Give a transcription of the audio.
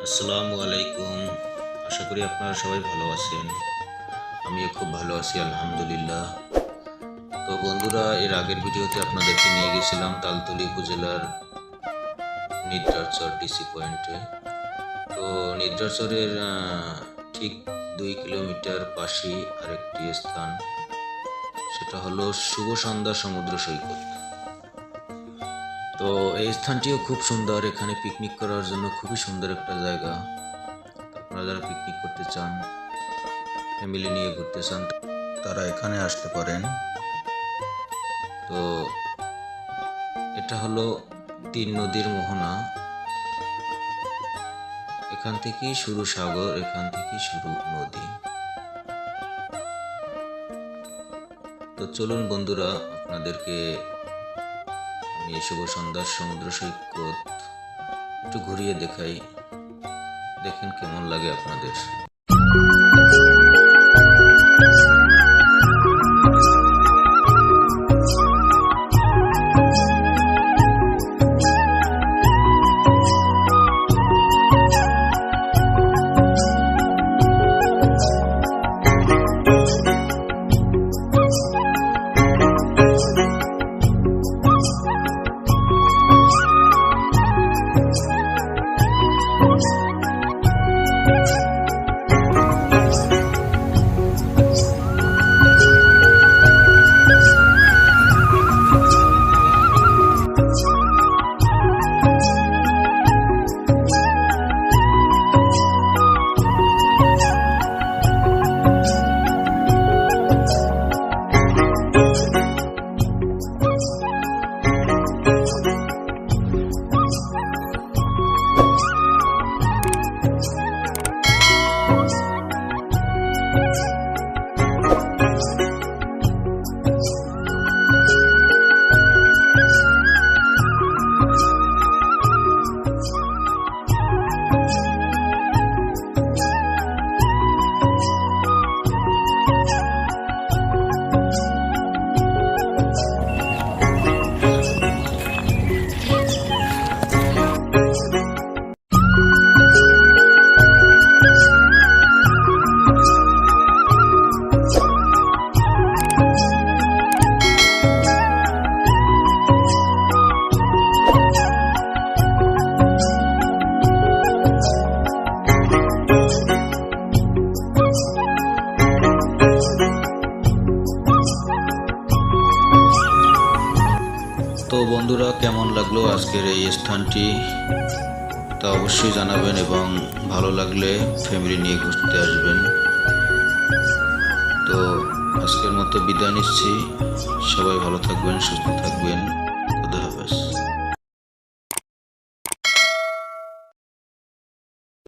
আসসালামু আলাইকুম। আশা করি আপনারা সবাই ভালো আছেন। আমিও খুব ভালো আছি আলহামদুলিল্লাহ। তো বন্ধুরা, এর আগের ভিডিওতে আপনাদেরকে নিয়ে গেছিলাম তালতলী উপজেলার নিদ্রারচর ডিসি পয়েন্টে। তো নিদ্রারচরের ঠিক 2 কিলোমিটার পাশেই আরেকটি স্থান, সেটা হলো শুভ সন্ধ্যা সমুদ্র সৈকত। তো এই স্থানটিও খুব সুন্দর। এখানে পিকনিক করার জন্য খুবই সুন্দর একটা জায়গা। আপনারা যারা পিকনিক করতে চান, ফ্যামিলি নিয়ে ঘুরতে চান, তারা এখানে আসতে পারেন। তো এটা হলো 3 নদীর মোহনা। এখান থেকেই শুরু সাগর, এখান থেকেই শুরু নদী। তো চলুন বন্ধুরা, আপনাদেরকে আমি এই শুভ সন্ধ্যার সমুদ্র সৈকত একটু ঘুরিয়ে দেখাই। দেখেন কেমন লাগে আপনাদের। তো বন্ধুরা, কেমন লাগলো আজকের এই স্থানটি তা অবশ্যই জানাবেন, এবং ভালো লাগলে ফ্যামিলি নিয়ে ঘুরতে আসবেন। তো আজকের মতো বিদায় নিচ্ছি। সবাই ভালো থাকবেন, সুস্থ থাকবেন।